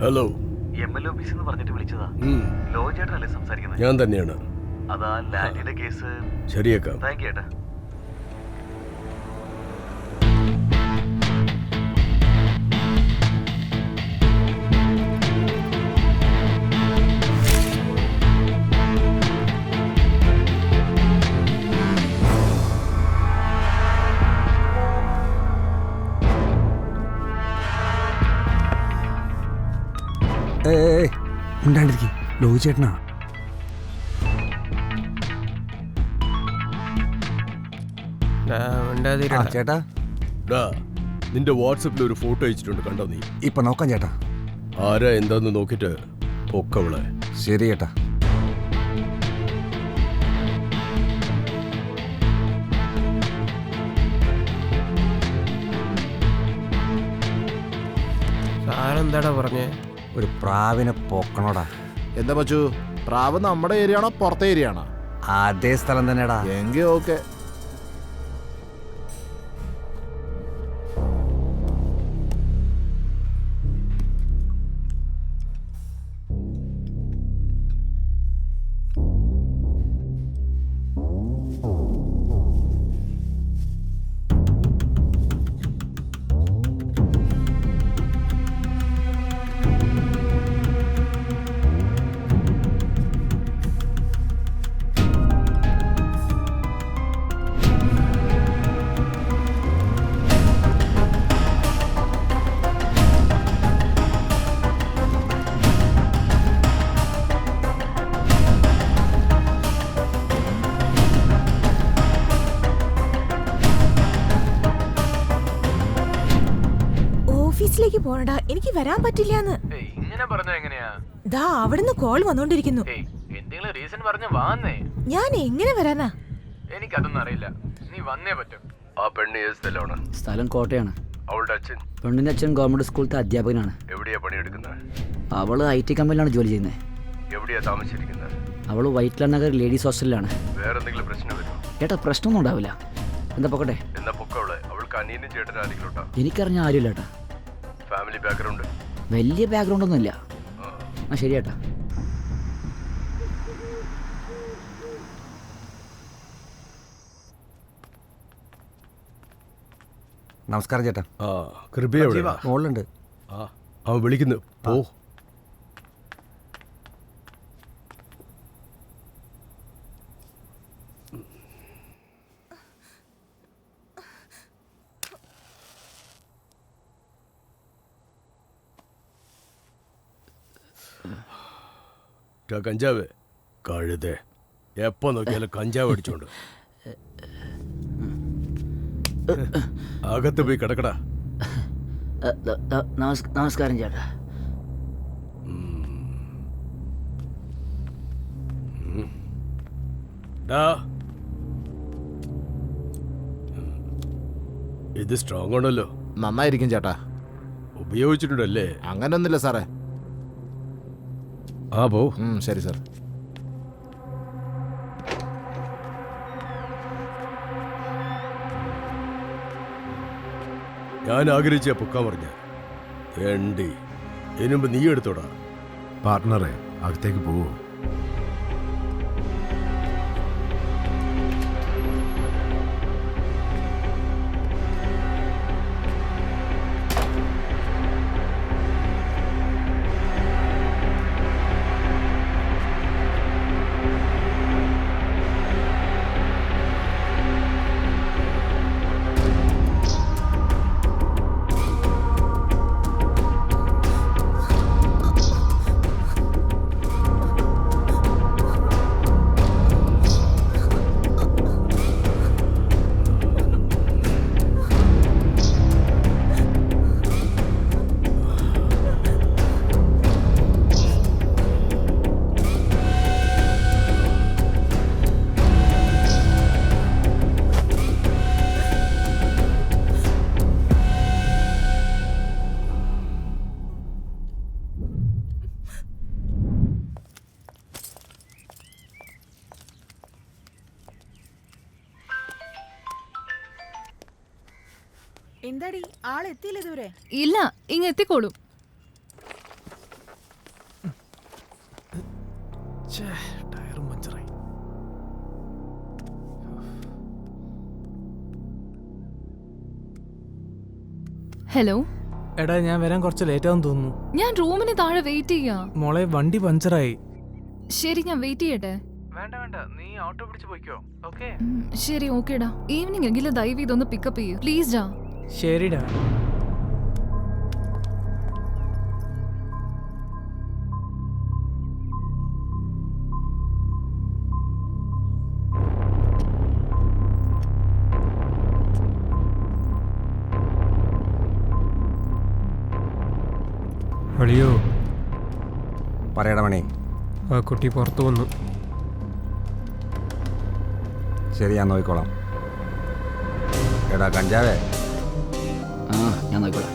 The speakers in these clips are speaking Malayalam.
ഹലോ. ML ഓഫീസിൽ നിന്ന് പറഞ്ഞിട്ട് വിളിച്ചതാ. ലോ ചേട്ടനല്ലേ സംസാരിക്കുന്നത്? ഞാൻ തന്നെയാണ്. അതാ ലാൻഡിന്റെ കേസ് ശരിയേക്കാം. താങ്ക് യു ചേട്ടാ. ഉണ്ടാണ്ടിരിക്കും ലോ ചേട്ടനാ. ചേട്ടാ നിന്റെ വാട്സപ്പിൽ ഒരു ഫോട്ടോ അയച്ചിട്ടുണ്ട്, കണ്ടോ നീ? ഇപ്പൊ നോക്കാം ചേട്ടാ. ആരാ എന്താന്ന് നോക്കിട്ട് പൊക്കവളെ. ശരി ചേട്ടാ. സാരെന്താടാ പറഞ്ഞേ? ഒരു പ്രാവിനെ പൊക്കണോടാ. എന്താ പറ്റൂ? പ്രാവ് നമ്മുടെ ഏരിയ ആണോ പുറത്തെ ഏരിയ ആണോ? അതേ സ്ഥലം തന്നെടാ. എങ്കിൽ ഓക്കെ. ഓഫീസിലേക്ക് പോണടാ, എനിക്ക് വരാൻ പറ്റില്ലാന്ന്. ഇങ്ങനെ പറഞ്ഞ എങ്ങനെയാ? ദാ അവിടുന്ന് കോൾ വന്നോണ്ടിരിക്കുന്നു. എന്തെങ്കിലും റീസൺ പറഞ്ഞ വാന്നേ. ഞാൻ എങ്ങനെ വരാനാ? എനിക്കതൊന്നും അറിയില്ല, നീ വന്നേ പറ്റും. ആ പെണ്ണ് ഏത് സ്ഥലമാണ്? സ്ഥലം കോട്ടയാണ്. അവളുടെ അച്ഛൻ? പെണ്ണിൻ്റെ അച്ഛൻ ഗവൺമെന്റ് സ്കൂളിലത്തെ അധ്യാപകനാണ്. എവിടെയാ പണിയെടുക്കുന്നത്? അവള് IT കമ്പനിയിലാണ് ജോലി ചെയ്യുന്നത്. എവിടെയാ താമസിച്ചിരിക്കുന്നത്? അവള് വൈറ്റ്ലാൻഡ് നഗർ ലേഡീസ് ഹോസ്റ്റലിലാണ്. വേറെന്തെങ്കിലും പ്രശ്നം വരുമോ? ഏട്ടാ പ്രശ്നമൊന്നും ഉണ്ടാവില്ല. എന്താ പൊക്കട്ടെ? എന്നാ പൊക്കവളെ. അവൾക്ക് അനിയനും ചേട്ടനും ആരെങ്കിലും ഉണ്ടോ? എനിക്കറിഞ്ഞ ആരുമില്ല ഏട്ടാ. Family background? വലിയ ബാക്ക്ഗ്രൗണ്ട് ഒന്നും ഇല്ല. ആ ശരി ഏട്ടാ. നമസ്കാരം ചേട്ടാ. ആ കൃപ മോളുണ്ട്. ആ അവൻ വിളിക്കുന്നു, പോ. കഞ്ചാവ് കഴുതേ, എപ്പോ നോക്കിയാലും കഞ്ചാവ് അടിച്ചോണ്ട്. അകത്ത് പോയി കിടക്കടാ. നമസ്കാരം ചേട്ടാ. ഇത് സ്ട്രോങ് ആണല്ലോ. നന്നായിരിക്കും ചേട്ടാ. ഉപയോഗിച്ചിട്ടുണ്ടല്ലേ? അങ്ങനൊന്നുമില്ല സാറേ. ആ പോ. ശരി സാർ. ഞാൻ ആഗ്രഹിച്ച പൊക്കാൻ പറഞ്ഞ എണ്ടി ഇതിനുമ്പ് നീ എടുത്തോടാ. പാർട്ട്ണറെ അകത്തേക്ക് പോവോ? എന്താടി ആളെത്തിയില്ല ഇതുവരെ? ഇല്ല, ഇങ്ങ് എത്തിക്കോളൂ. ഹലോ എടാ ഞാൻ വരാൻ കുറച്ച് ലേറ്റ് ആവും തോന്നുന്നു. ഞാൻ റൂമിന് താഴെ വെയിറ്റ് ചെയ്യാ. മോളെ വണ്ടി പഞ്ചറായി. ശരി ഞാൻ വെയിറ്റ് ചെയ്യട്ടെ. വേണ്ട വേണ്ട, നീ ഓട്ടോ പിടിച്ച് പോയിക്കോ. ഓക്കേ ശരി ഓക്കേടാ. ഈവനിങ് എങ്കിലും ദയവ് ഇതൊന്ന് പിക്കപ്പ് ചെയ്യൂ പ്ലീസ് ഡാ. ശരിടാ. അളിയോ, പറയടാ മണി. ആ കുട്ടി പുറത്തു വന്നു. ശരി, ഞാൻ നോക്കിക്കോളാം. എടാ കഞ്ചാവേ. ആ ഞാൻ നോക്കിക്കോളാം.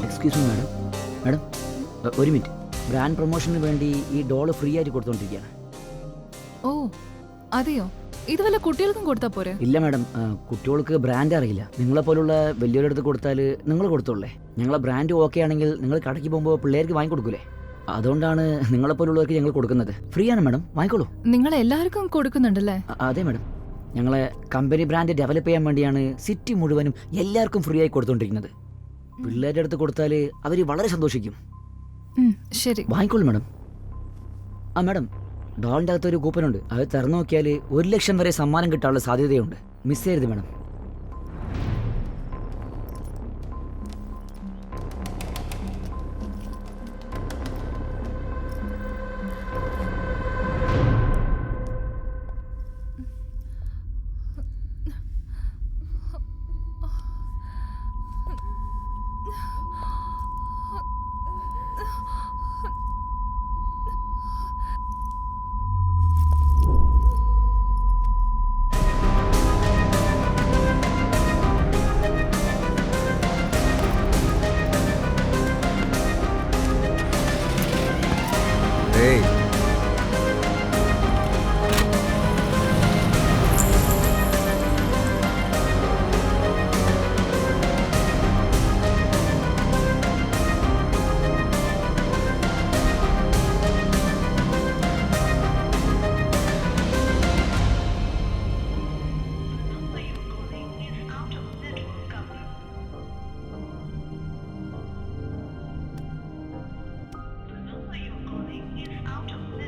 Excuse me madam. മാഡം ഒരു മിനിറ്റ്. ബ്രാൻഡ് പ്രൊമോഷന് വേണ്ടി ഈ ഡോള് ഫ്രീ ആയിട്ട് കൊടുത്തോണ്ടിരിക്കുകയാണ്. ഓ അതെയോ? ഇത് വല്ല കുട്ടികൾക്കും കൊടുത്താ പോരെ? ഇല്ല മാഡം, കുട്ടികൾക്ക് ബ്രാൻഡ് അറിയില്ല. നിങ്ങളെപ്പോലുള്ള വലിയൊരു അടുത്ത് കൊടുത്താൽ നിങ്ങൾ കൊടുത്തോളേ. ഞങ്ങളെ ബ്രാൻഡ് ഓക്കെ ആണെങ്കിൽ നിങ്ങൾ കടയ്ക്ക് പോകുമ്പോൾ പിള്ളേർക്ക് വാങ്ങിക്കൊടുക്കൂലേ? അതുകൊണ്ടാണ് നിങ്ങളെപ്പോലുള്ളവർക്ക് ഞങ്ങൾ കൊടുക്കുന്നത്. ഫ്രീ ആണ് മാഡം, വാങ്ങിക്കോളൂ. നിങ്ങൾ എല്ലാവർക്കും കൊടുക്കുന്നുണ്ടല്ലേ? അതെ മാഡം, ഞങ്ങളെ കമ്പനി ബ്രാൻഡ് ഡെവലപ്പ് ചെയ്യാൻ വേണ്ടിയാണ് സിറ്റി മുഴുവനും എല്ലാവർക്കും ഫ്രീ ആയി കൊടുത്തോണ്ടിരിക്കുന്നത്. പിള്ളേരുടെ അടുത്ത് കൊടുത്താൽ അവർ വളരെ സന്തോഷിക്കും. ശരി വാങ്ങിക്കോളൂ മാഡം. ആ മാഡം, ഡോളിൻ്റെ അകത്തൊരു കൂപ്പനുണ്ട്. അത് തുറന്നു നോക്കിയാൽ 1 ലക്ഷം വരെ സമ്മാനം കിട്ടാനുള്ള സാധ്യതയുണ്ട്. മിസ് ചെയ്യരുത് മാഡം.